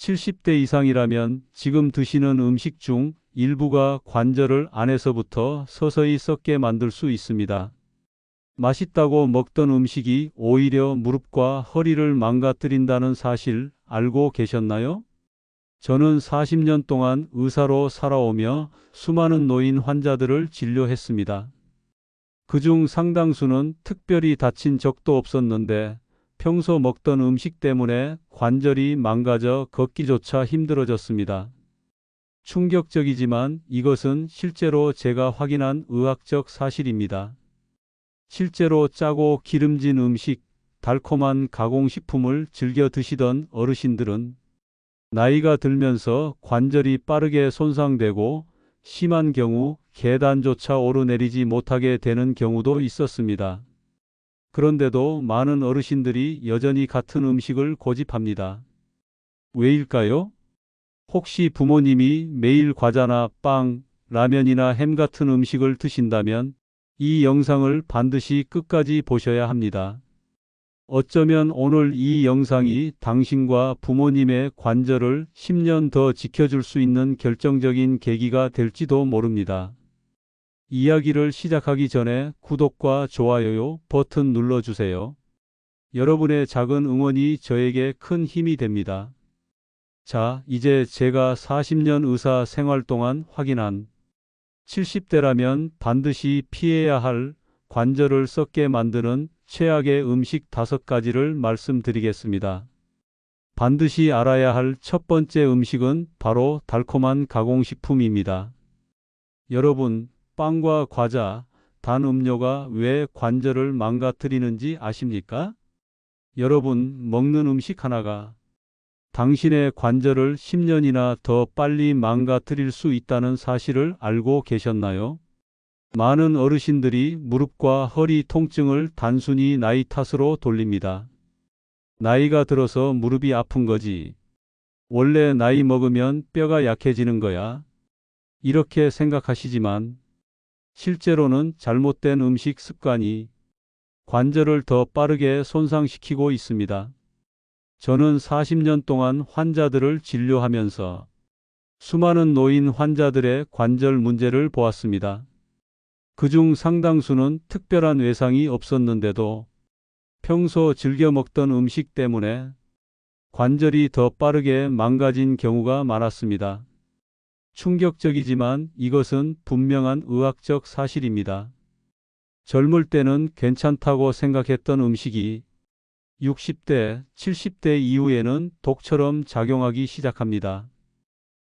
70대 이상이라면 지금 드시는 음식 중 일부가 관절을 안에서부터 서서히 썩게 만들 수 있습니다. 맛있다고 먹던 음식이 오히려 무릎과 허리를 망가뜨린다는 사실 알고 계셨나요? 저는 40년 동안 의사로 살아오며 수많은 노인 환자들을 진료했습니다. 그중 상당수는 특별히 다친 적도 없었는데 평소 먹던 음식 때문에 관절이 망가져 걷기조차 힘들어졌습니다. 충격적이지만 이것은 실제로 제가 확인한 의학적 사실입니다. 실제로 짜고 기름진 음식, 달콤한 가공식품을 즐겨 드시던 어르신들은 나이가 들면서 관절이 빠르게 손상되고 심한 경우 계단조차 오르내리지 못하게 되는 경우도 있었습니다. 그런데도 많은 어르신들이 여전히 같은 음식을 고집합니다. 왜일까요? 혹시 부모님이 매일 과자나 빵, 라면이나 햄 같은 음식을 드신다면 이 영상을 반드시 끝까지 보셔야 합니다. 어쩌면 오늘 이 영상이 당신과 부모님의 관절을 10년 더 지켜줄 수 있는 결정적인 계기가 될지도 모릅니다. 이야기를 시작하기 전에 구독과 좋아요 버튼 눌러주세요. 여러분의 작은 응원이 저에게 큰 힘이 됩니다. 자, 이제 제가 40년 의사 생활 동안 확인한 70대라면 반드시 피해야 할 관절을 썩게 만드는 최악의 음식 5가지를 말씀드리겠습니다. 반드시 알아야 할 첫 번째 음식은 바로 달콤한 가공식품입니다. 여러분, 빵과 과자, 단 음료가 왜 관절을 망가뜨리는지 아십니까? 여러분, 먹는 음식 하나가 당신의 관절을 10년이나 더 빨리 망가뜨릴 수 있다는 사실을 알고 계셨나요? 많은 어르신들이 무릎과 허리 통증을 단순히 나이 탓으로 돌립니다. 나이가 들어서 무릎이 아픈 거지. 원래 나이 먹으면 뼈가 약해지는 거야. 이렇게 생각하시지만 실제로는 잘못된 음식 습관이 관절을 더 빠르게 손상시키고 있습니다. 저는 40년 동안 환자들을 진료하면서 수많은 노인 환자들의 관절 문제를 보았습니다. 그중 상당수는 특별한 외상이 없었는데도 평소 즐겨 먹던 음식 때문에 관절이 더 빠르게 망가진 경우가 많았습니다. 충격적이지만 이것은 분명한 의학적 사실입니다. 젊을 때는 괜찮다고 생각했던 음식이 60대, 70대 이후에는 독처럼 작용하기 시작합니다.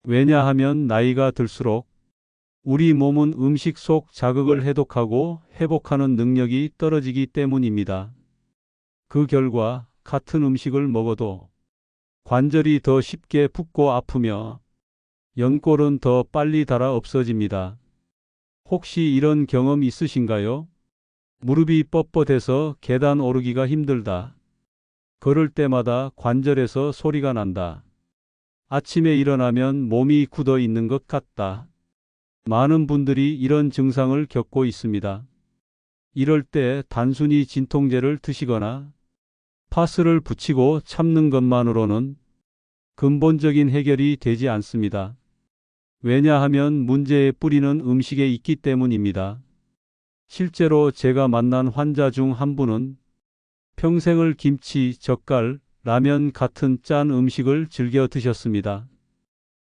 왜냐하면 나이가 들수록 우리 몸은 음식 속 자극을 해독하고 회복하는 능력이 떨어지기 때문입니다. 그 결과 같은 음식을 먹어도 관절이 더 쉽게 붓고 아프며 연골은 더 빨리 닳아 없어집니다. 혹시 이런 경험 있으신가요? 무릎이 뻣뻣해서 계단 오르기가 힘들다. 걸을 때마다 관절에서 소리가 난다. 아침에 일어나면 몸이 굳어 있는 것 같다. 많은 분들이 이런 증상을 겪고 있습니다. 이럴 때 단순히 진통제를 드시거나 파스를 붙이고 참는 것만으로는 근본적인 해결이 되지 않습니다. 왜냐하면 문제의 뿌리는 음식에 있기 때문입니다. 실제로 제가 만난 환자 중 한 분은 평생을 김치, 젓갈, 라면 같은 짠 음식을 즐겨 드셨습니다.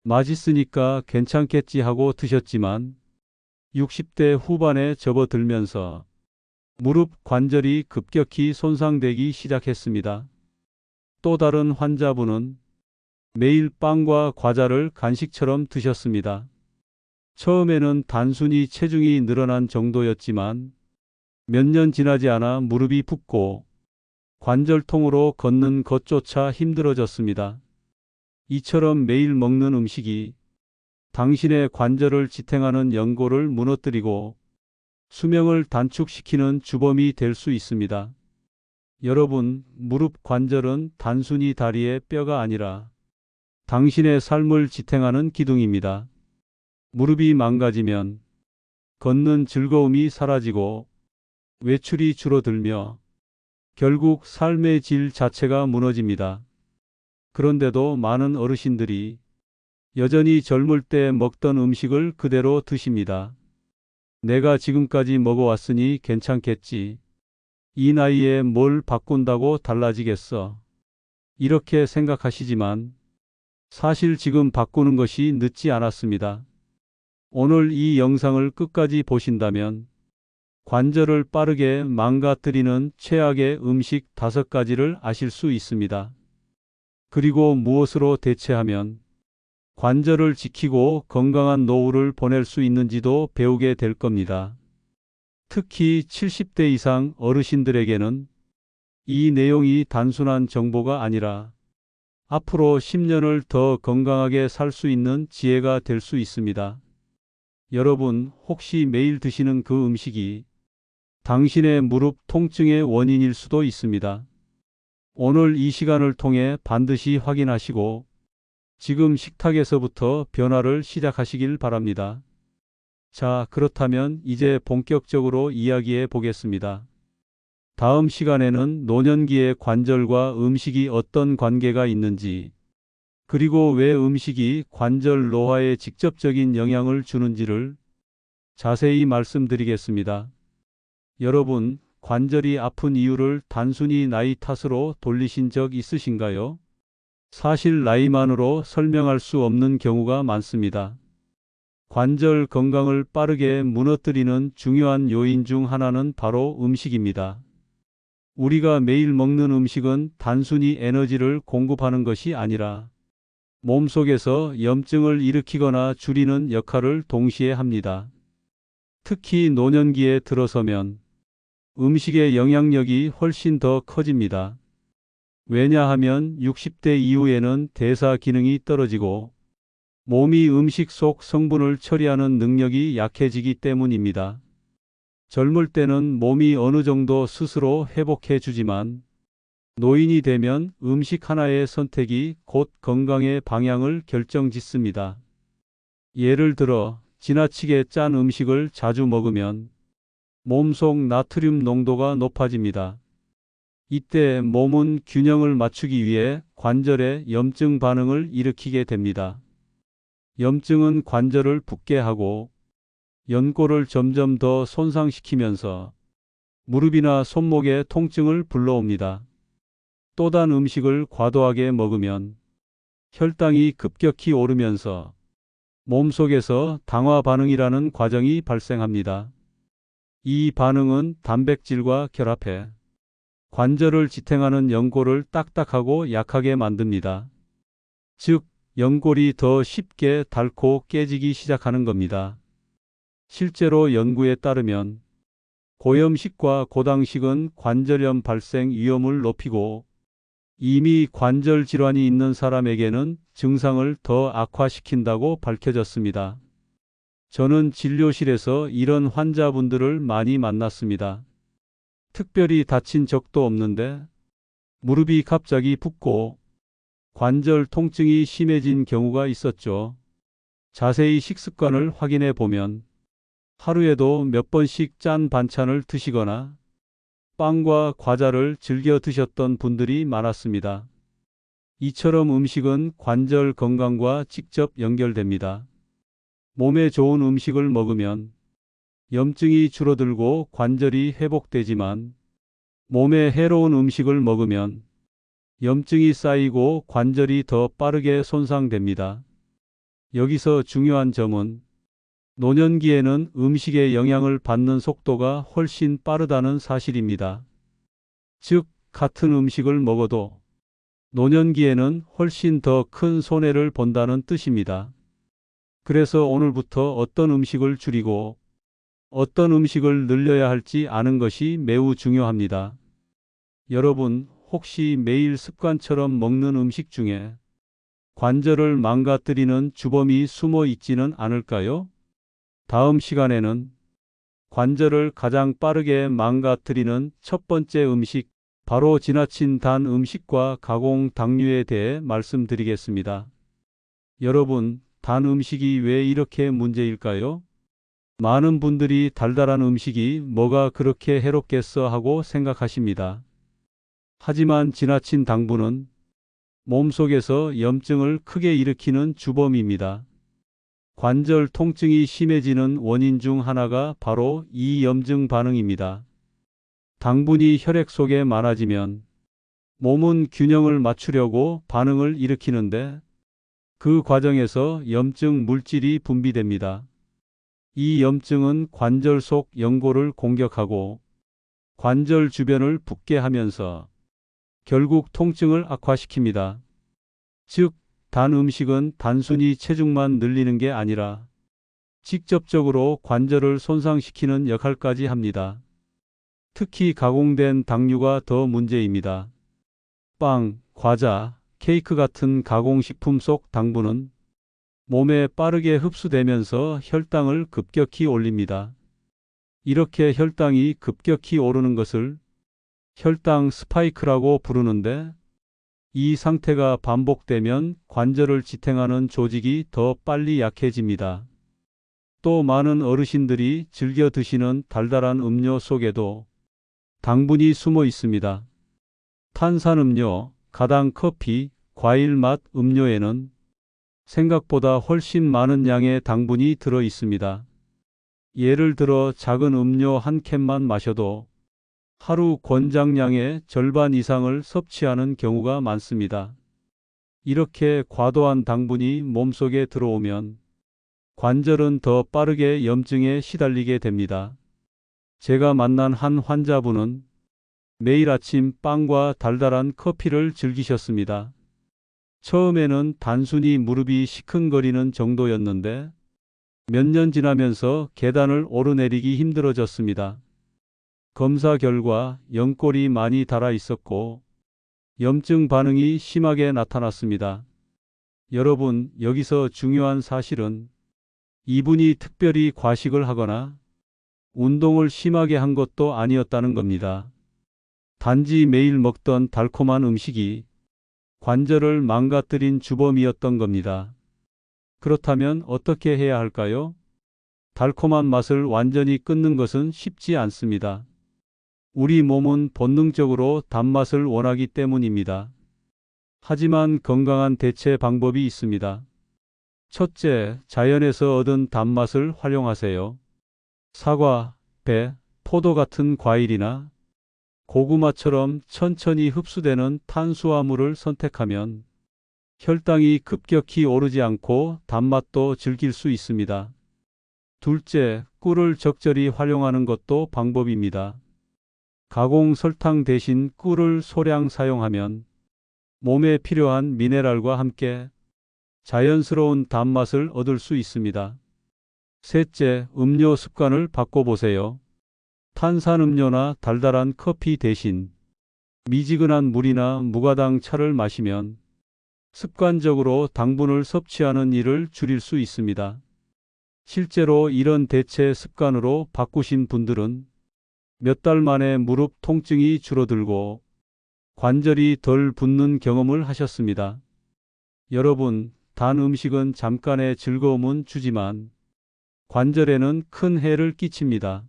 맛있으니까 괜찮겠지 하고 드셨지만 60대 후반에 접어들면서 무릎 관절이 급격히 손상되기 시작했습니다. 또 다른 환자분은 매일 빵과 과자를 간식처럼 드셨습니다. 처음에는 단순히 체중이 늘어난 정도였지만 몇 년 지나지 않아 무릎이 붓고 관절통으로 걷는 것조차 힘들어졌습니다. 이처럼 매일 먹는 음식이 당신의 관절을 지탱하는 연골을 무너뜨리고 수명을 단축시키는 주범이 될 수 있습니다. 여러분, 무릎 관절은 단순히 다리의 뼈가 아니라 당신의 삶을 지탱하는 기둥입니다. 무릎이 망가지면 걷는 즐거움이 사라지고 외출이 줄어들며 결국 삶의 질 자체가 무너집니다. 그런데도 많은 어르신들이 여전히 젊을 때 먹던 음식을 그대로 드십니다. 내가 지금까지 먹어왔으니 괜찮겠지. 이 나이에 뭘 바꾼다고 달라지겠어. 이렇게 생각하시지만 사실 지금 바꾸는 것이 늦지 않았습니다. 오늘 이 영상을 끝까지 보신다면 관절을 빠르게 망가뜨리는 최악의 음식 5가지를 아실 수 있습니다. 그리고 무엇으로 대체하면 관절을 지키고 건강한 노후를 보낼 수 있는지도 배우게 될 겁니다. 특히 70대 이상 어르신들에게는 이 내용이 단순한 정보가 아니라 앞으로 10년을 더 건강하게 살 수 있는 지혜가 될 수 있습니다. 여러분, 혹시 매일 드시는 그 음식이 당신의 무릎 통증의 원인일 수도 있습니다. 오늘 이 시간을 통해 반드시 확인하시고 지금 식탁에서부터 변화를 시작하시길 바랍니다. 자, 그렇다면 이제 본격적으로 이야기해 보겠습니다. 다음 시간에는 노년기의 관절과 음식이 어떤 관계가 있는지, 그리고 왜 음식이 관절 노화에 직접적인 영향을 주는지를 자세히 말씀드리겠습니다. 여러분, 관절이 아픈 이유를 단순히 나이 탓으로 돌리신 적 있으신가요? 사실 나이만으로 설명할 수 없는 경우가 많습니다. 관절 건강을 빠르게 무너뜨리는 중요한 요인 중 하나는 바로 음식입니다. 우리가 매일 먹는 음식은 단순히 에너지를 공급하는 것이 아니라 몸속에서 염증을 일으키거나 줄이는 역할을 동시에 합니다. 특히 노년기에 들어서면 음식의 영향력이 훨씬 더 커집니다. 왜냐하면 60대 이후에는 대사 기능이 떨어지고 몸이 음식 속 성분을 처리하는 능력이 약해지기 때문입니다. 젊을 때는 몸이 어느 정도 스스로 회복해 주지만 노인이 되면 음식 하나의 선택이 곧 건강의 방향을 결정짓습니다. 예를 들어 지나치게 짠 음식을 자주 먹으면 몸속 나트륨 농도가 높아집니다. 이때 몸은 균형을 맞추기 위해 관절에 염증 반응을 일으키게 됩니다. 염증은 관절을 붓게 하고 연골을 점점 더 손상시키면서 무릎이나 손목의 통증을 불러옵니다. 또 단 음식을 과도하게 먹으면 혈당이 급격히 오르면서 몸속에서 당화 반응이라는 과정이 발생합니다. 이 반응은 단백질과 결합해 관절을 지탱하는 연골을 딱딱하고 약하게 만듭니다. 즉, 연골이 더 쉽게 닳고 깨지기 시작하는 겁니다. 실제로 연구에 따르면 고염식과 고당식은 관절염 발생 위험을 높이고 이미 관절 질환이 있는 사람에게는 증상을 더 악화시킨다고 밝혀졌습니다. 저는 진료실에서 이런 환자분들을 많이 만났습니다. 특별히 다친 적도 없는데 무릎이 갑자기 붓고 관절 통증이 심해진 경우가 있었죠. 자세히 식습관을 확인해 보면 하루에도 몇 번씩 짠 반찬을 드시거나 빵과 과자를 즐겨 드셨던 분들이 많았습니다. 이처럼 음식은 관절 건강과 직접 연결됩니다. 몸에 좋은 음식을 먹으면 염증이 줄어들고 관절이 회복되지만 몸에 해로운 음식을 먹으면 염증이 쌓이고 관절이 더 빠르게 손상됩니다. 여기서 중요한 점은 노년기에는 음식의 영향을 받는 속도가 훨씬 빠르다는 사실입니다. 즉, 같은 음식을 먹어도 노년기에는 훨씬 더 큰 손해를 본다는 뜻입니다. 그래서 오늘부터 어떤 음식을 줄이고 어떤 음식을 늘려야 할지 아는 것이 매우 중요합니다. 여러분, 혹시 매일 습관처럼 먹는 음식 중에 관절을 망가뜨리는 주범이 숨어 있지는 않을까요? 다음 시간에는 관절을 가장 빠르게 망가뜨리는 첫 번째 음식, 바로 지나친 단 음식과 가공 당류에 대해 말씀드리겠습니다. 여러분, 단 음식이 왜 이렇게 문제일까요? 많은 분들이 달달한 음식이 뭐가 그렇게 해롭겠어 하고 생각하십니다. 하지만 지나친 당분은 몸속에서 염증을 크게 일으키는 주범입니다. 관절 통증이 심해지는 원인 중 하나가 바로 이 염증 반응입니다. 당분이 혈액 속에 많아지면 몸은 균형을 맞추려고 반응을 일으키는데 그 과정에서 염증 물질이 분비됩니다. 이 염증은 관절 속 연골을 공격하고 관절 주변을 붓게 하면서 결국 통증을 악화시킵니다. 즉, 단 음식은 단순히 체중만 늘리는 게 아니라 직접적으로 관절을 손상시키는 역할까지 합니다. 특히 가공된 당류가 더 문제입니다. 빵, 과자, 케이크 같은 가공식품 속 당분은 몸에 빠르게 흡수되면서 혈당을 급격히 올립니다. 이렇게 혈당이 급격히 오르는 것을 혈당 스파이크라고 부르는데 이 상태가 반복되면 관절을 지탱하는 조직이 더 빨리 약해집니다. 또 많은 어르신들이 즐겨 드시는 달달한 음료 속에도 당분이 숨어 있습니다. 탄산음료, 가당 커피, 과일 맛 음료에는 생각보다 훨씬 많은 양의 당분이 들어 있습니다. 예를 들어 작은 음료 한 캔만 마셔도 하루 권장량의 절반 이상을 섭취하는 경우가 많습니다. 이렇게 과도한 당분이 몸속에 들어오면 관절은 더 빠르게 염증에 시달리게 됩니다. 제가 만난 한 환자분은 매일 아침 빵과 달달한 커피를 즐기셨습니다. 처음에는 단순히 무릎이 시큰거리는 정도였는데 몇 년 지나면서 계단을 오르내리기 힘들어졌습니다. 검사 결과 연골이 많이 닳아 있었고 염증 반응이 심하게 나타났습니다. 여러분, 여기서 중요한 사실은 이분이 특별히 과식을 하거나 운동을 심하게 한 것도 아니었다는 겁니다. 단지 매일 먹던 달콤한 음식이 관절을 망가뜨린 주범이었던 겁니다. 그렇다면 어떻게 해야 할까요? 달콤한 맛을 완전히 끊는 것은 쉽지 않습니다. 우리 몸은 본능적으로 단맛을 원하기 때문입니다. 하지만 건강한 대체 방법이 있습니다. 첫째, 자연에서 얻은 단맛을 활용하세요. 사과, 배, 포도 같은 과일이나 고구마처럼 천천히 흡수되는 탄수화물을 선택하면 혈당이 급격히 오르지 않고 단맛도 즐길 수 있습니다. 둘째, 꿀을 적절히 활용하는 것도 방법입니다. 가공 설탕 대신 꿀을 소량 사용하면 몸에 필요한 미네랄과 함께 자연스러운 단맛을 얻을 수 있습니다. 셋째, 음료 습관을 바꿔보세요. 탄산음료나 달달한 커피 대신 미지근한 물이나 무가당 차를 마시면 습관적으로 당분을 섭취하는 일을 줄일 수 있습니다. 실제로 이런 대체 습관으로 바꾸신 분들은 몇 달 만에 무릎 통증이 줄어들고 관절이 덜 붓는 경험을 하셨습니다. 여러분, 단 음식은 잠깐의 즐거움은 주지만 관절에는 큰 해를 끼칩니다.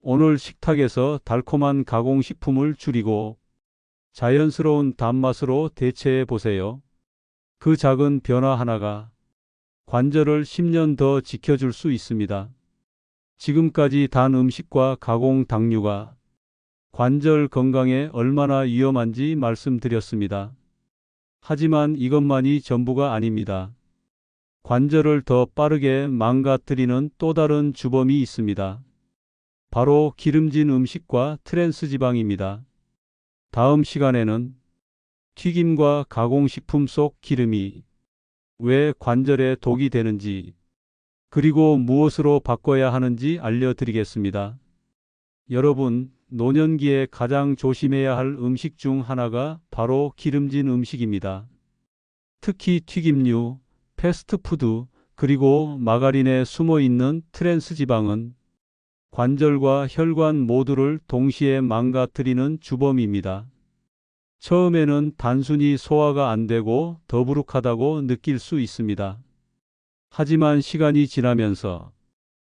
오늘 식탁에서 달콤한 가공식품을 줄이고 자연스러운 단맛으로 대체해 보세요. 그 작은 변화 하나가 관절을 10년 더 지켜줄 수 있습니다. 지금까지 단 음식과 가공 당류가 관절 건강에 얼마나 위험한지 말씀드렸습니다. 하지만 이것만이 전부가 아닙니다. 관절을 더 빠르게 망가뜨리는 또 다른 주범이 있습니다. 바로 기름진 음식과 트랜스 지방입니다. 다음 시간에는 튀김과 가공식품 속 기름이 왜 관절에 독이 되는지, 그리고 무엇으로 바꿔야 하는지 알려드리겠습니다. 여러분, 노년기에 가장 조심해야 할 음식 중 하나가 바로 기름진 음식입니다. 특히 튀김류, 패스트푸드, 그리고 마가린에 숨어 있는 트랜스 지방은 관절과 혈관 모두를 동시에 망가뜨리는 주범입니다. 처음에는 단순히 소화가 안 되고 더부룩하다고 느낄 수 있습니다. 하지만 시간이 지나면서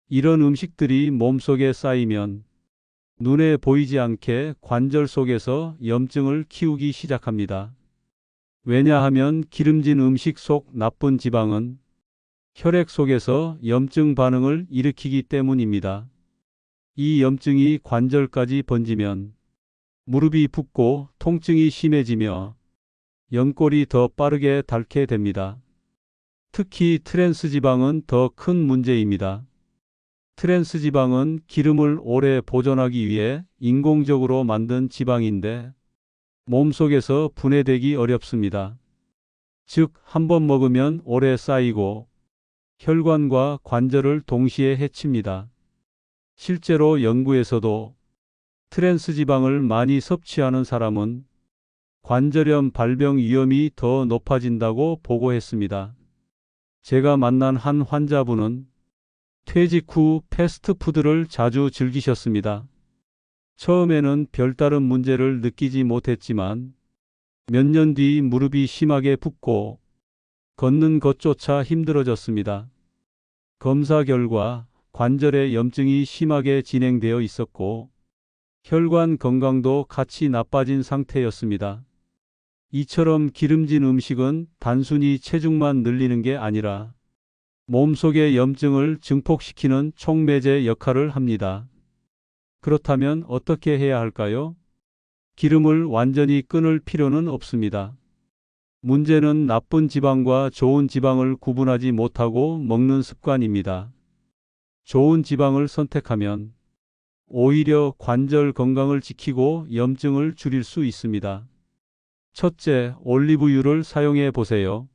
이런 음식들이 몸속에 쌓이면 눈에 보이지 않게 관절 속에서 염증을 키우기 시작합니다. 왜냐하면 기름진 음식 속 나쁜 지방은 혈액 속에서 염증 반응을 일으키기 때문입니다. 이 염증이 관절까지 번지면 무릎이 붓고 통증이 심해지며 연골이 더 빠르게 닳게 됩니다. 특히 트랜스 지방은 더 큰 문제입니다. 트랜스 지방은 기름을 오래 보존하기 위해 인공적으로 만든 지방인데 몸속에서 분해되기 어렵습니다. 즉, 한 번 먹으면 오래 쌓이고 혈관과 관절을 동시에 해칩니다. 실제로 연구에서도 트랜스 지방을 많이 섭취하는 사람은 관절염 발병 위험이 더 높아진다고 보고했습니다. 제가 만난 한 환자분은 퇴직 후 패스트푸드를 자주 즐기셨습니다. 처음에는 별다른 문제를 느끼지 못했지만 몇 년 뒤 무릎이 심하게 붓고 걷는 것조차 힘들어졌습니다. 검사 결과 관절에 염증이 심하게 진행되어 있었고 혈관 건강도 같이 나빠진 상태였습니다. 이처럼 기름진 음식은 단순히 체중만 늘리는 게 아니라 몸속의 염증을 증폭시키는 촉매제 역할을 합니다. 그렇다면 어떻게 해야 할까요? 기름을 완전히 끊을 필요는 없습니다. 문제는 나쁜 지방과 좋은 지방을 구분하지 못하고 먹는 습관입니다. 좋은 지방을 선택하면 오히려 관절 건강을 지키고 염증을 줄일 수 있습니다. 첫째, 올리브유를 사용해 보세요.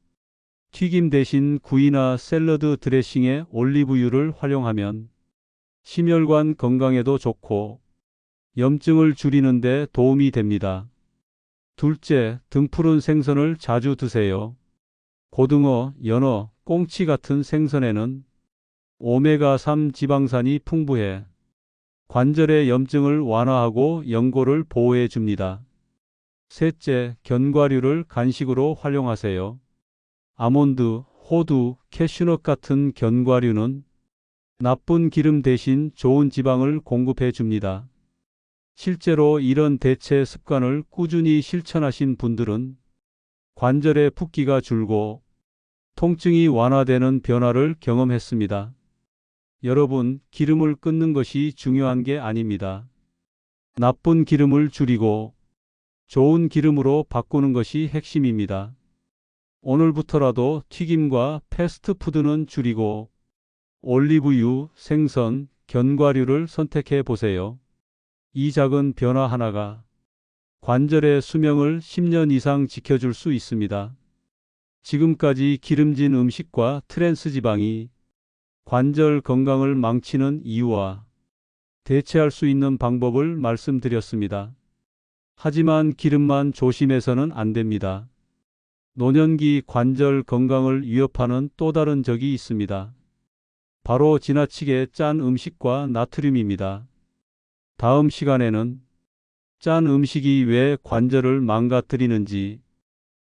튀김 대신 구이나 샐러드 드레싱에 올리브유를 활용하면 심혈관 건강에도 좋고 염증을 줄이는 데 도움이 됩니다. 둘째, 등푸른 생선을 자주 드세요. 고등어, 연어, 꽁치 같은 생선에는 오메가3 지방산이 풍부해 관절의 염증을 완화하고 연골을 보호해 줍니다. 셋째, 견과류를 간식으로 활용하세요. 아몬드, 호두, 캐슈넛 같은 견과류는 나쁜 기름 대신 좋은 지방을 공급해 줍니다. 실제로 이런 대체 습관을 꾸준히 실천하신 분들은 관절의 붓기가 줄고 통증이 완화되는 변화를 경험했습니다. 여러분, 기름을 끊는 것이 중요한 게 아닙니다. 나쁜 기름을 줄이고 좋은 기름으로 바꾸는 것이 핵심입니다. 오늘부터라도 튀김과 패스트푸드는 줄이고 올리브유, 생선, 견과류를 선택해 보세요. 이 작은 변화 하나가 관절의 수명을 10년 이상 지켜줄 수 있습니다. 지금까지 기름진 음식과 트랜스 지방이 관절 건강을 망치는 이유와 대체할 수 있는 방법을 말씀드렸습니다. 하지만 기름만 조심해서는 안 됩니다. 노년기 관절 건강을 위협하는 또 다른 적이 있습니다. 바로 지나치게 짠 음식과 나트륨입니다. 다음 시간에는 짠 음식이 왜 관절을 망가뜨리는지,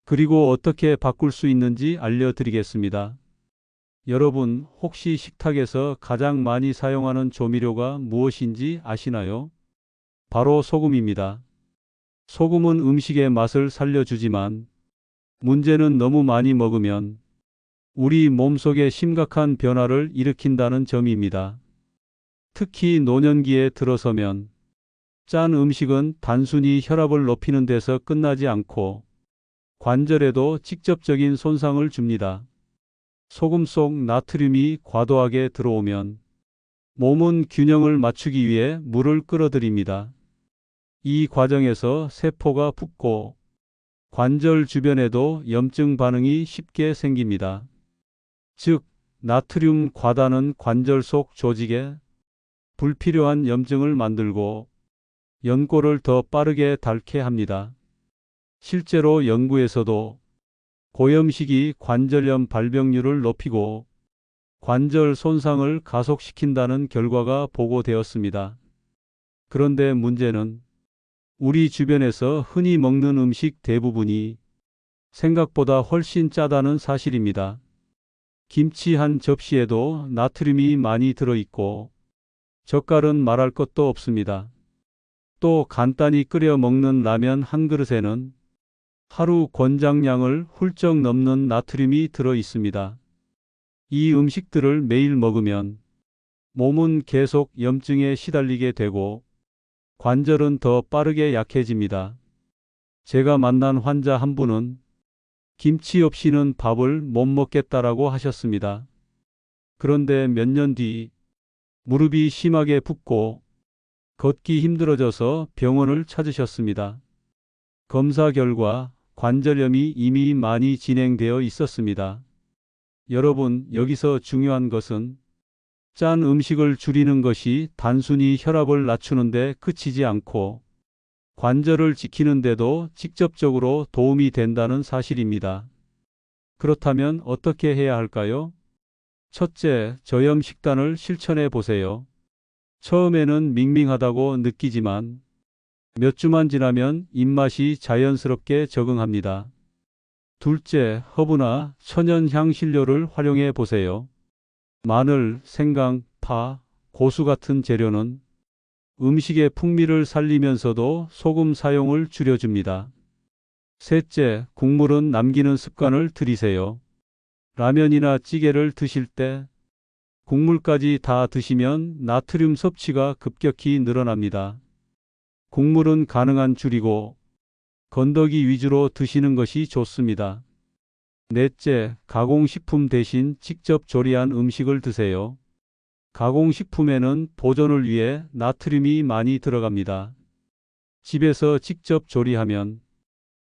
그리고 어떻게 바꿀 수 있는지 알려드리겠습니다. 여러분, 혹시 식탁에서 가장 많이 사용하는 조미료가 무엇인지 아시나요? 바로 소금입니다. 소금은 음식의 맛을 살려주지만 문제는 너무 많이 먹으면 우리 몸속에 심각한 변화를 일으킨다는 점입니다. 특히 노년기에 들어서면 짠 음식은 단순히 혈압을 높이는 데서 끝나지 않고 관절에도 직접적인 손상을 줍니다. 소금 속 나트륨이 과도하게 들어오면 몸은 균형을 맞추기 위해 물을 끌어들입니다. 이 과정에서 세포가 붓고 관절 주변에도 염증 반응이 쉽게 생깁니다. 즉, 나트륨 과다는 관절 속 조직에 불필요한 염증을 만들고 연골을 더 빠르게 닳게 합니다. 실제로 연구에서도 고염식이 관절염 발병률을 높이고 관절 손상을 가속시킨다는 결과가 보고되었습니다. 그런데 문제는 우리 주변에서 흔히 먹는 음식 대부분이 생각보다 훨씬 짜다는 사실입니다. 김치 한 접시에도 나트륨이 많이 들어있고 젓갈은 말할 것도 없습니다. 또 간단히 끓여 먹는 라면 한 그릇에는 하루 권장량을 훌쩍 넘는 나트륨이 들어 있습니다. 이 음식들을 매일 먹으면 몸은 계속 염증에 시달리게 되고 관절은 더 빠르게 약해집니다. 제가 만난 환자 한 분은 김치 없이는 밥을 못 먹겠다라고 하셨습니다. 그런데 몇 년 뒤 무릎이 심하게 붓고 걷기 힘들어져서 병원을 찾으셨습니다. 검사 결과 관절염이 이미 많이 진행되어 있었습니다. 여러분, 여기서 중요한 것은 짠 음식을 줄이는 것이 단순히 혈압을 낮추는데 그치지 않고 관절을 지키는데도 직접적으로 도움이 된다는 사실입니다. 그렇다면 어떻게 해야 할까요? 첫째, 저염 식단을 실천해 보세요. 처음에는 밍밍하다고 느끼지만 몇 주만 지나면 입맛이 자연스럽게 적응합니다. 둘째, 허브나 천연 향신료를 활용해 보세요. 마늘, 생강, 파, 고수 같은 재료는 음식의 풍미를 살리면서도 소금 사용을 줄여줍니다. 셋째, 국물은 남기는 습관을 들이세요. 라면이나 찌개를 드실 때 국물까지 다 드시면 나트륨 섭취가 급격히 늘어납니다. 국물은 가능한 줄이고 건더기 위주로 드시는 것이 좋습니다. 넷째, 가공식품 대신 직접 조리한 음식을 드세요. 가공식품에는 보존을 위해 나트륨이 많이 들어갑니다. 집에서 직접 조리하면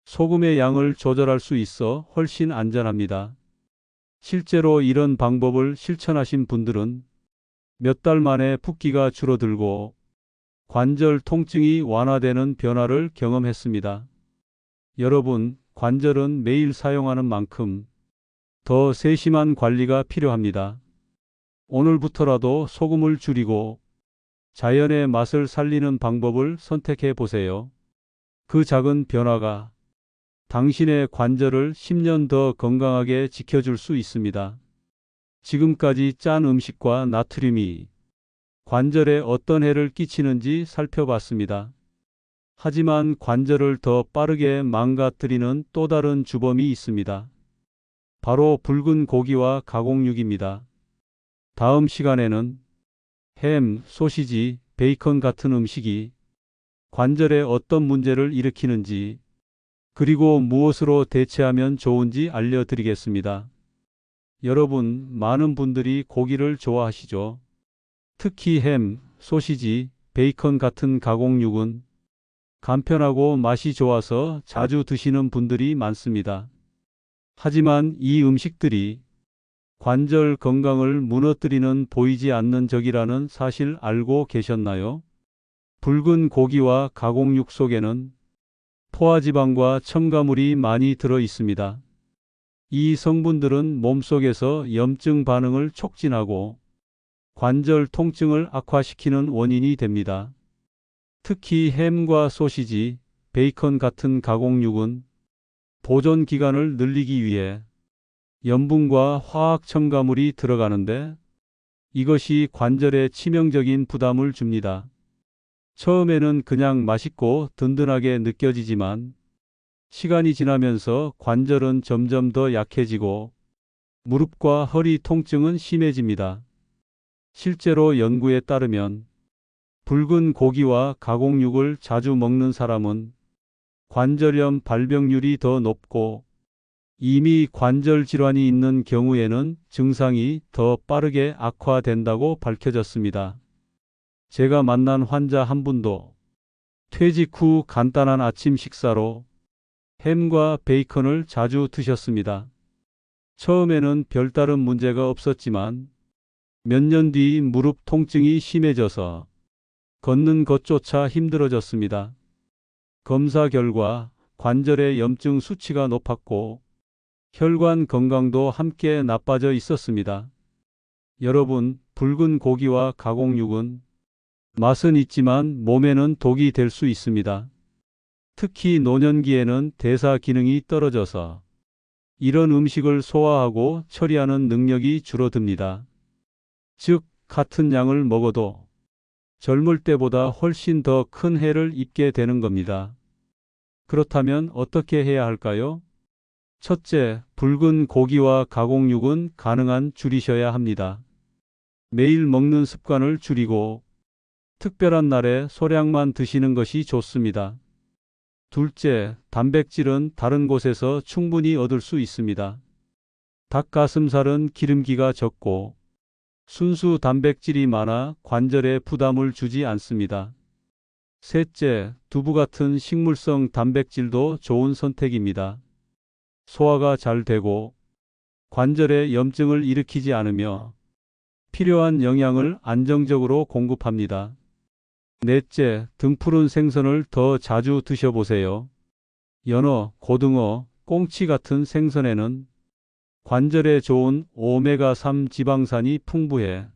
소금의 양을 조절할 수 있어 훨씬 안전합니다. 실제로 이런 방법을 실천하신 분들은 몇 달 만에 붓기가 줄어들고 관절 통증이 완화되는 변화를 경험했습니다. 여러분, 관절은 매일 사용하는 만큼 더 세심한 관리가 필요합니다. 오늘부터라도 소금을 줄이고 자연의 맛을 살리는 방법을 선택해 보세요. 그 작은 변화가 당신의 관절을 10년 더 건강하게 지켜줄 수 있습니다. 지금까지 짠 음식과 나트륨이 관절에 어떤 해를 끼치는지 살펴봤습니다. 하지만 관절을 더 빠르게 망가뜨리는 또 다른 주범이 있습니다. 바로 붉은 고기와 가공육입니다. 다음 시간에는 햄, 소시지, 베이컨 같은 음식이 관절에 어떤 문제를 일으키는지, 그리고 무엇으로 대체하면 좋은지 알려드리겠습니다. 여러분, 많은 분들이 고기를 좋아하시죠? 특히 햄, 소시지, 베이컨 같은 가공육은 간편하고 맛이 좋아서 자주 드시는 분들이 많습니다. 하지만 이 음식들이 관절 건강을 무너뜨리는 보이지 않는 적이라는 사실 알고 계셨나요? 붉은 고기와 가공육 속에는 포화지방과 첨가물이 많이 들어 있습니다. 이 성분들은 몸속에서 염증 반응을 촉진하고 관절 통증을 악화시키는 원인이 됩니다. 특히 햄과 소시지, 베이컨 같은 가공육은 보존 기간을 늘리기 위해 염분과 화학 첨가물이 들어가는데 이것이 관절에 치명적인 부담을 줍니다. 처음에는 그냥 맛있고 든든하게 느껴지지만 시간이 지나면서 관절은 점점 더 약해지고 무릎과 허리 통증은 심해집니다. 실제로 연구에 따르면 붉은 고기와 가공육을 자주 먹는 사람은 관절염 발병률이 더 높고 이미 관절 질환이 있는 경우에는 증상이 더 빠르게 악화된다고 밝혀졌습니다. 제가 만난 환자 한 분도 퇴직 후 간단한 아침 식사로 햄과 베이컨을 자주 드셨습니다. 처음에는 별다른 문제가 없었지만 몇 년 뒤 무릎 통증이 심해져서 걷는 것조차 힘들어졌습니다. 검사 결과 관절의 염증 수치가 높았고 혈관 건강도 함께 나빠져 있었습니다. 여러분, 붉은 고기와 가공육은 맛은 있지만 몸에는 독이 될 수 있습니다. 특히 노년기에는 대사 기능이 떨어져서 이런 음식을 소화하고 처리하는 능력이 줄어듭니다. 즉, 같은 양을 먹어도 젊을 때보다 훨씬 더 큰 해를 입게 되는 겁니다. 그렇다면 어떻게 해야 할까요? 첫째, 붉은 고기와 가공육은 가능한 줄이셔야 합니다. 매일 먹는 습관을 줄이고 특별한 날에 소량만 드시는 것이 좋습니다. 둘째, 단백질은 다른 곳에서 충분히 얻을 수 있습니다. 닭가슴살은 기름기가 적고 순수 단백질이 많아 관절에 부담을 주지 않습니다. 셋째, 두부 같은 식물성 단백질도 좋은 선택입니다. 소화가 잘 되고 관절에 염증을 일으키지 않으며 필요한 영양을 안정적으로 공급합니다. 넷째, 등푸른 생선을 더 자주 드셔보세요. 연어, 고등어, 꽁치 같은 생선에는 관절에 좋은 오메가3 지방산이 풍부해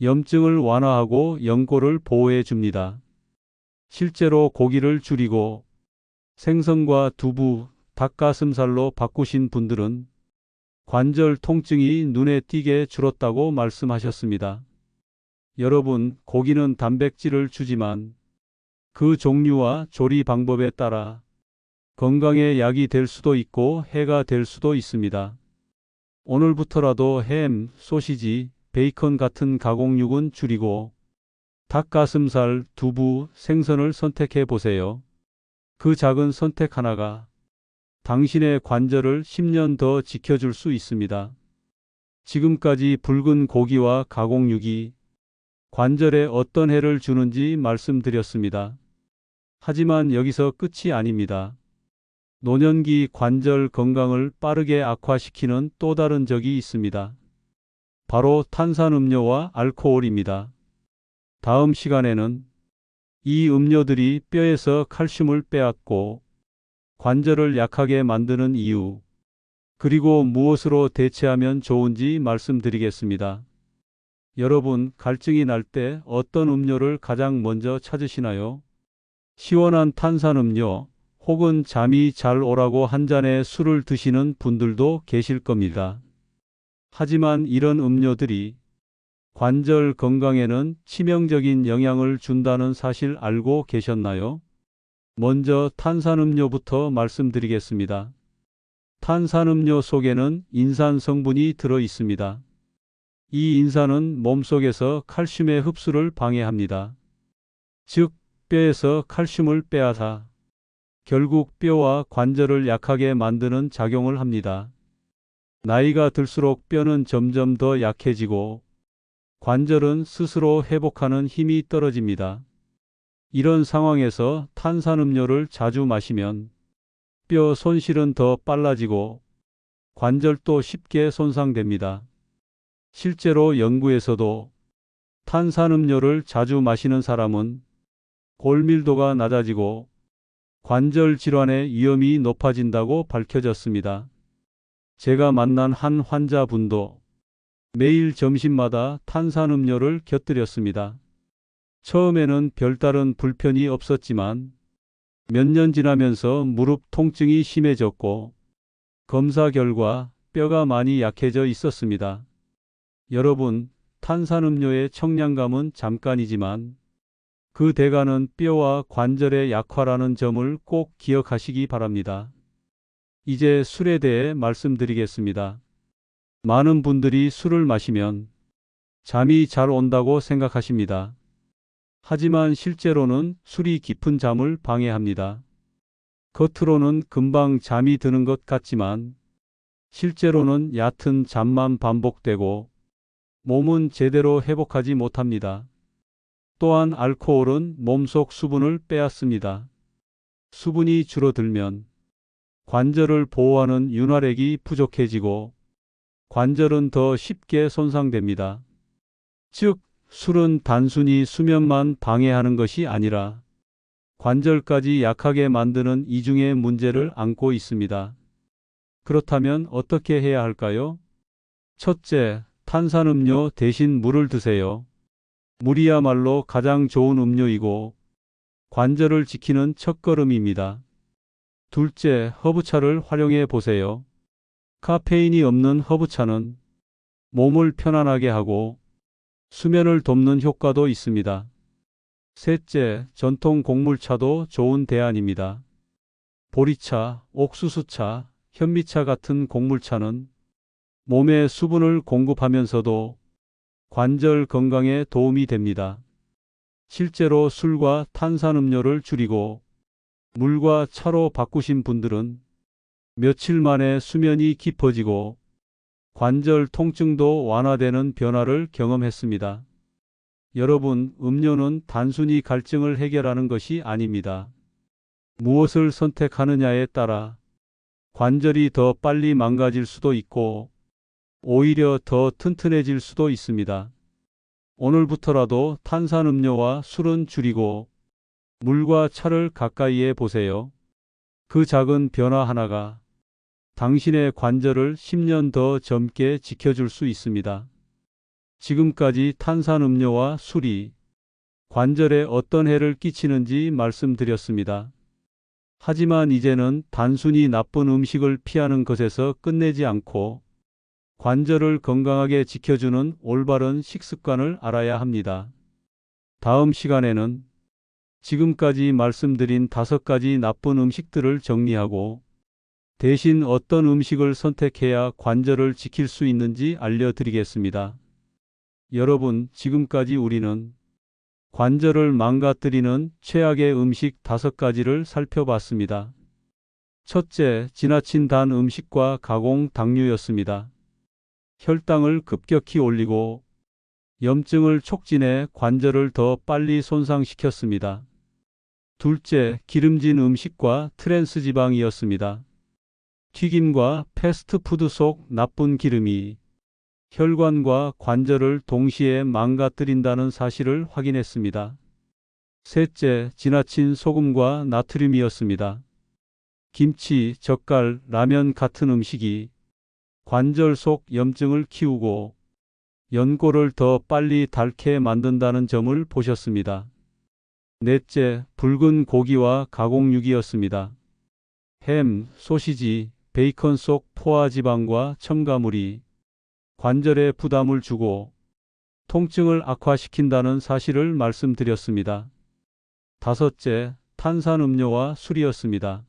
염증을 완화하고 연골을 보호해 줍니다. 실제로 고기를 줄이고 생선과 두부, 닭가슴살로 바꾸신 분들은 관절 통증이 눈에 띄게 줄었다고 말씀하셨습니다. 여러분, 고기는 단백질을 주지만 그 종류와 조리 방법에 따라 건강에 약이 될 수도 있고 해가 될 수도 있습니다. 오늘부터라도 햄, 소시지, 베이컨 같은 가공육은 줄이고 닭가슴살, 두부, 생선을 선택해 보세요. 그 작은 선택 하나가 당신의 관절을 10년 더 지켜줄 수 있습니다. 지금까지 붉은 고기와 가공육이 관절에 어떤 해를 주는지 말씀드렸습니다. 하지만 여기서 끝이 아닙니다. 노년기 관절 건강을 빠르게 악화시키는 또 다른 적이 있습니다. 바로 탄산음료와 알코올입니다. 다음 시간에는 이 음료들이 뼈에서 칼슘을 빼앗고 관절을 약하게 만드는 이유, 그리고 무엇으로 대체하면 좋은지 말씀드리겠습니다. 여러분, 갈증이 날 때 어떤 음료를 가장 먼저 찾으시나요? 시원한 탄산음료 혹은 잠이 잘 오라고 한 잔의 술을 드시는 분들도 계실 겁니다. 하지만 이런 음료들이 관절 건강에는 치명적인 영향을 준다는 사실 알고 계셨나요? 먼저 탄산음료부터 말씀드리겠습니다. 탄산음료 속에는 인산 성분이 들어 있습니다. 이 인산은 몸속에서 칼슘의 흡수를 방해합니다. 즉, 뼈에서 칼슘을 빼앗아 결국 뼈와 관절을 약하게 만드는 작용을 합니다. 나이가 들수록 뼈는 점점 더 약해지고 관절은 스스로 회복하는 힘이 떨어집니다. 이런 상황에서 탄산음료를 자주 마시면 뼈 손실은 더 빨라지고 관절도 쉽게 손상됩니다. 실제로 연구에서도 탄산음료를 자주 마시는 사람은 골밀도가 낮아지고 관절 질환의 위험이 높아진다고 밝혀졌습니다. 제가 만난 한 환자분도 매일 점심마다 탄산음료를 곁들였습니다. 처음에는 별다른 불편이 없었지만 몇 년 지나면서 무릎 통증이 심해졌고 검사 결과 뼈가 많이 약해져 있었습니다. 여러분, 탄산음료의 청량감은 잠깐이지만 그 대가는 뼈와 관절의 약화라는 점을 꼭 기억하시기 바랍니다. 이제 술에 대해 말씀드리겠습니다. 많은 분들이 술을 마시면 잠이 잘 온다고 생각하십니다. 하지만 실제로는 술이 깊은 잠을 방해합니다. 겉으로는 금방 잠이 드는 것 같지만 실제로는 얕은 잠만 반복되고 몸은 제대로 회복하지 못합니다. 또한 알코올은 몸속 수분을 빼앗습니다. 수분이 줄어들면 관절을 보호하는 윤활액이 부족해지고 관절은 더 쉽게 손상됩니다. 즉, 술은 단순히 수면만 방해하는 것이 아니라 관절까지 약하게 만드는 이중의 문제를 안고 있습니다. 그렇다면 어떻게 해야 할까요? 첫째, 탄산음료 대신 물을 드세요. 물이야말로 가장 좋은 음료이고 관절을 지키는 첫걸음입니다. 둘째, 허브차를 활용해 보세요. 카페인이 없는 허브차는 몸을 편안하게 하고 수면을 돕는 효과도 있습니다. 셋째, 전통 곡물차도 좋은 대안입니다. 보리차, 옥수수차, 현미차 같은 곡물차는 몸에 수분을 공급하면서도 관절 건강에 도움이 됩니다. 실제로 술과 탄산음료를 줄이고 물과 차로 바꾸신 분들은 며칠 만에 수면이 깊어지고 관절 통증도 완화되는 변화를 경험했습니다. 여러분, 음료는 단순히 갈증을 해결하는 것이 아닙니다. 무엇을 선택하느냐에 따라 관절이 더 빨리 망가질 수도 있고 오히려 더 튼튼해질 수도 있습니다. 오늘부터라도 탄산음료와 술은 줄이고 물과 차를 가까이에 보세요. 그 작은 변화 하나가 당신의 관절을 10년 더 젊게 지켜줄 수 있습니다. 지금까지 탄산음료와 술이 관절에 어떤 해를 끼치는지 말씀드렸습니다. 하지만 이제는 단순히 나쁜 음식을 피하는 것에서 끝내지 않고 관절을 건강하게 지켜주는 올바른 식습관을 알아야 합니다. 다음 시간에는 지금까지 말씀드린 5가지 나쁜 음식들을 정리하고 대신 어떤 음식을 선택해야 관절을 지킬 수 있는지 알려드리겠습니다. 여러분, 지금까지 우리는 관절을 망가뜨리는 최악의 음식 5가지를 살펴봤습니다. 첫째, 지나친 단 음식과 가공 당류였습니다. 혈당을 급격히 올리고 염증을 촉진해 관절을 더 빨리 손상시켰습니다. 둘째, 기름진 음식과 트랜스 지방이었습니다. 튀김과 패스트푸드 속 나쁜 기름이 혈관과 관절을 동시에 망가뜨린다는 사실을 확인했습니다. 셋째, 지나친 소금과 나트륨이었습니다. 김치, 젓갈, 라면 같은 음식이 관절 속 염증을 키우고 연골을 더 빨리 닳게 만든다는 점을 보셨습니다. 넷째, 붉은 고기와 가공육이었습니다. 햄, 소시지, 베이컨 속 포화지방과 첨가물이 관절에 부담을 주고 통증을 악화시킨다는 사실을 말씀드렸습니다. 다섯째, 탄산음료와 술이었습니다.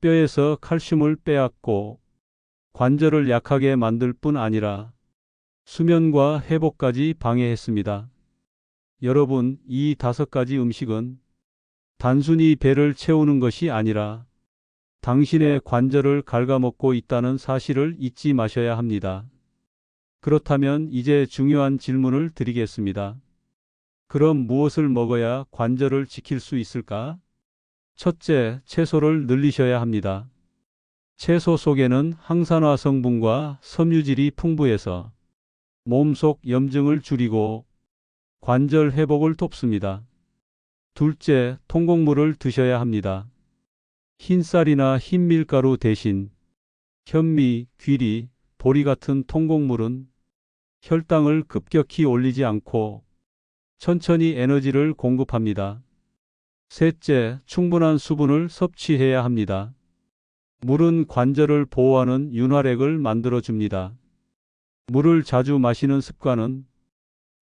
뼈에서 칼슘을 빼앗고 관절을 약하게 만들 뿐 아니라 수면과 회복까지 방해했습니다. 여러분, 이 5가지 음식은 단순히 배를 채우는 것이 아니라 당신의 관절을 갉아먹고 있다는 사실을 잊지 마셔야 합니다. 그렇다면 이제 중요한 질문을 드리겠습니다. 그럼 무엇을 먹어야 관절을 지킬 수 있을까? 첫째, 채소를 늘리셔야 합니다. 채소 속에는 항산화 성분과 섬유질이 풍부해서 몸속 염증을 줄이고 관절 회복을 돕습니다. 둘째, 통곡물을 드셔야 합니다. 흰쌀이나 흰밀가루 대신 현미, 귀리, 보리 같은 통곡물은 혈당을 급격히 올리지 않고 천천히 에너지를 공급합니다. 셋째, 충분한 수분을 섭취해야 합니다. 물은 관절을 보호하는 윤활액을 만들어줍니다. 물을 자주 마시는 습관은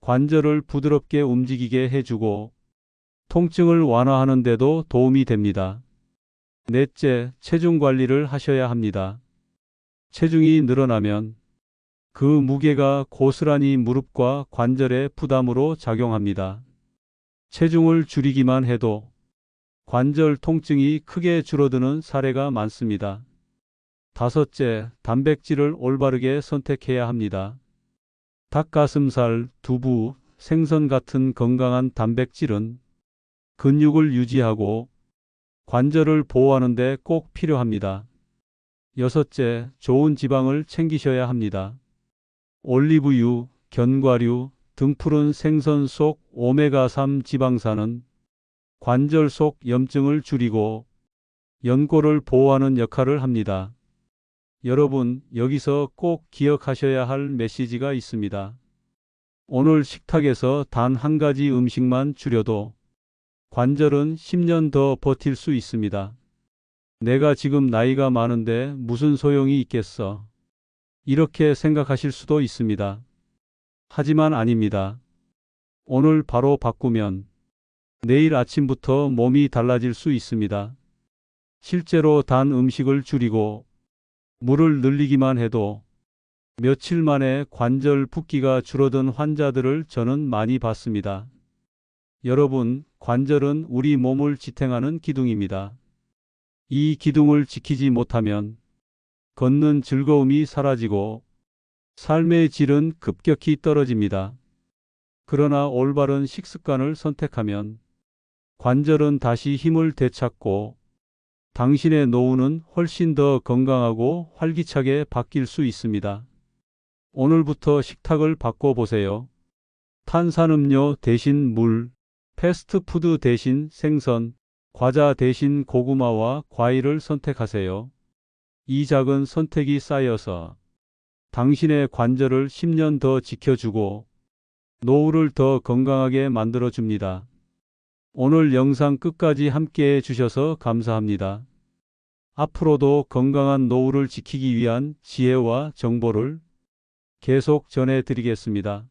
관절을 부드럽게 움직이게 해주고 통증을 완화하는 데도 도움이 됩니다. 넷째, 체중 관리를 하셔야 합니다. 체중이 늘어나면 그 무게가 고스란히 무릎과 관절에 부담으로 작용합니다. 체중을 줄이기만 해도 관절 통증이 크게 줄어드는 사례가 많습니다. 다섯째, 단백질을 올바르게 선택해야 합니다. 닭가슴살, 두부, 생선 같은 건강한 단백질은 근육을 유지하고 관절을 보호하는 데 꼭 필요합니다. 여섯째, 좋은 지방을 챙기셔야 합니다. 올리브유, 견과류, 등푸른 생선 속 오메가3 지방산은 관절 속 염증을 줄이고 연골을 보호하는 역할을 합니다. 여러분, 여기서 꼭 기억하셔야 할 메시지가 있습니다. 오늘 식탁에서 단 한 가지 음식만 줄여도 관절은 10년 더 버틸 수 있습니다. 내가 지금 나이가 많은데 무슨 소용이 있겠어? 이렇게 생각하실 수도 있습니다. 하지만 아닙니다. 오늘 바로 바꾸면 내일 아침부터 몸이 달라질 수 있습니다. 실제로 단 음식을 줄이고 물을 늘리기만 해도 며칠 만에 관절 붓기가 줄어든 환자들을 저는 많이 봤습니다. 여러분, 관절은 우리 몸을 지탱하는 기둥입니다. 이 기둥을 지키지 못하면 걷는 즐거움이 사라지고 삶의 질은 급격히 떨어집니다. 그러나 올바른 식습관을 선택하면 관절은 다시 힘을 되찾고 당신의 노후는 훨씬 더 건강하고 활기차게 바뀔 수 있습니다. 오늘부터 식탁을 바꿔보세요. 탄산음료 대신 물, 패스트푸드 대신 생선, 과자 대신 고구마와 과일을 선택하세요. 이 작은 선택이 쌓여서 당신의 관절을 10년 더 지켜주고 노후를 더 건강하게 만들어줍니다. 오늘 영상 끝까지 함께 해주셔서 감사합니다. 앞으로도 건강한 노후를 지키기 위한 지혜와 정보를 계속 전해드리겠습니다.